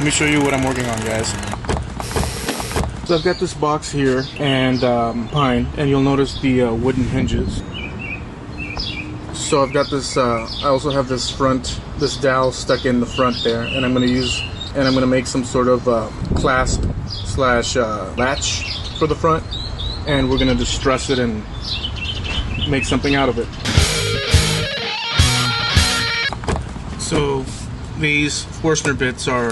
me show you what I'm working on, guys. So I've got this box here and pine, and you'll notice the wooden hinges. So I've got this, I also have this dowel stuck in the front there, and I'm gonna make some sort of clasp slash latch for the front, and we're gonna just truss it and make something out of it. So these Forstner bits are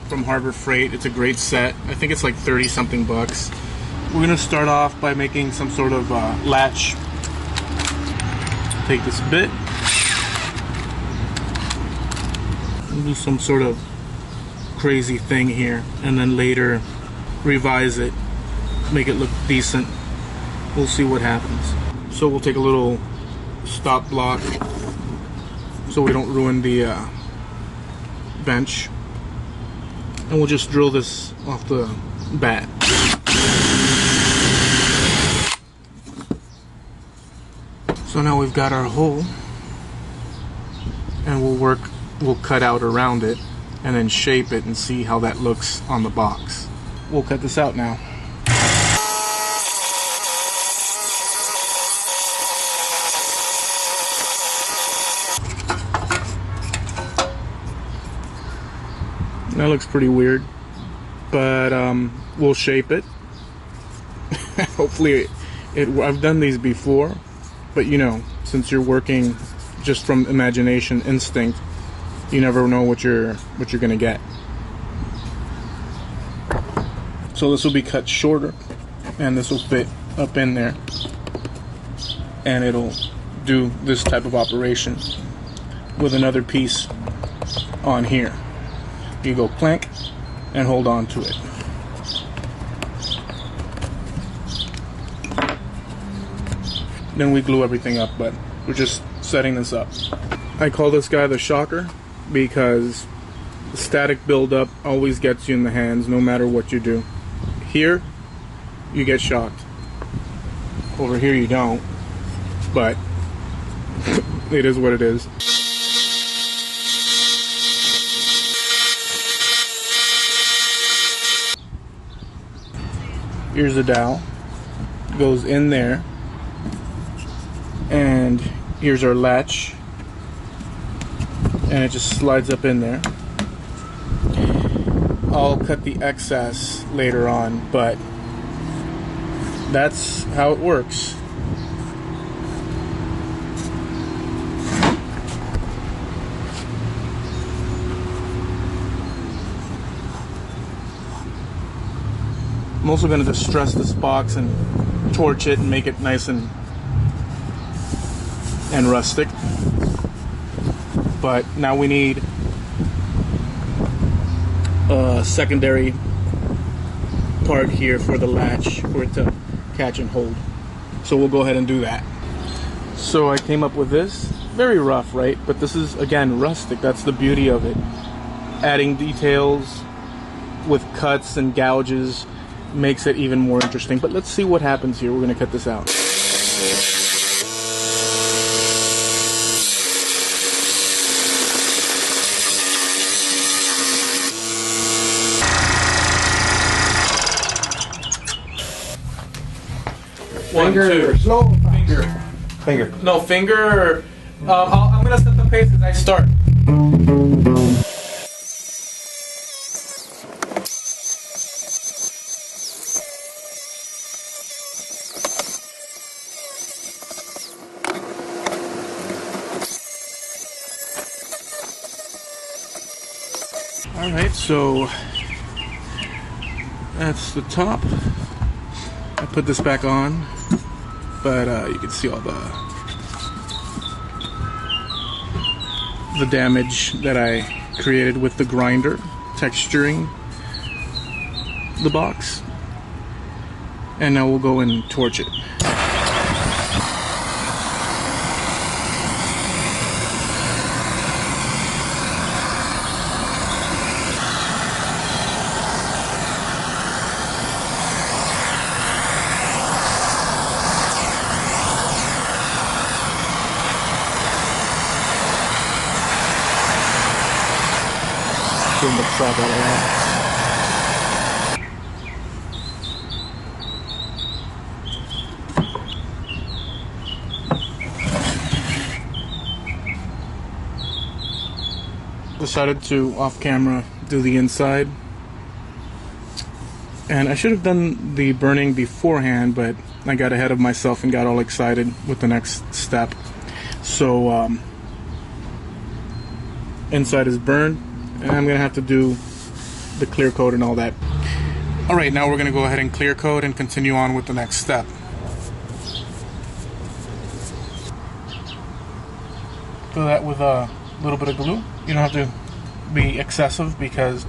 from Harbor Freight. It's a great set. I think it's like 30 something bucks. We're gonna start off by making some sort of latch. Take this bit and do some sort of crazy thing here, and then later revise it, make it look decent. We'll see what happens. So we'll take a little stop block so we don't ruin the bench, and we'll just drill this off the bat. So now we've got our hole, and we'll cut out around it and then shape it and see how that looks on the box. We'll cut this out now. That looks pretty weird, but we'll shape it. Hopefully I've done these before, but you know, since you're working just from imagination, instinct, you never know what you're gonna get. So this will be cut shorter, and this will fit up in there, and it'll do this type of operation with another piece on here. You go clank and hold on to it. Then we glue everything up, but we're just setting this up. I call this guy the shocker because the static buildup always gets you in the hands no matter what you do. Here, you get shocked. Over here you don't, but it is what it is. Here's the dowel, goes in there, and here's our latch, and it just slides up in there. I'll cut the excess later on, but that's how it works. I'm also going to distress this box and torch it and make it nice and rustic. But now we need a secondary part here for the latch for it to catch and hold. So we'll go ahead and do that. So I came up with this. Very rough, right? But this is, again, rustic. That's the beauty of it. Adding details with cuts and gouges makes it even more interesting. But let's see what happens here. We're going to cut this out. Finger, slow, finger. No, finger. I'm going to set the pace as I start. Alright, so that's the top. I put this back on, but you can see all the damage that I created with the grinder texturing the box. And now we'll go and torch it. doing the crap out of that. Decided to off camera do the inside, and I should have done the burning beforehand, but I got ahead of myself and got all excited with the next step. So inside is burned, and I'm gonna have to do the clear coat and all that. Alright, now we're gonna go ahead and clear coat and continue on with the next step. Do that with a little bit of glue. You don't have to be excessive because,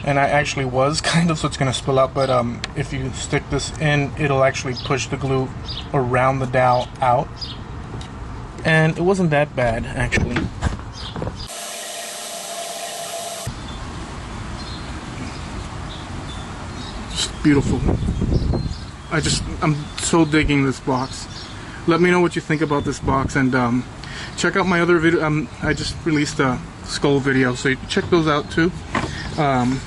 and I actually was kind of, so it's going to spill out, but if you stick this in, it'll actually push the glue around the dowel out, and it wasn't that bad actually. Just beautiful. I'm so digging this box. Let me know what you think about this box, and check out my other video. I just released a skull video, so check those out too. I'm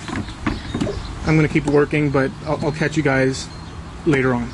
gonna keep working, but I'll catch you guys later on.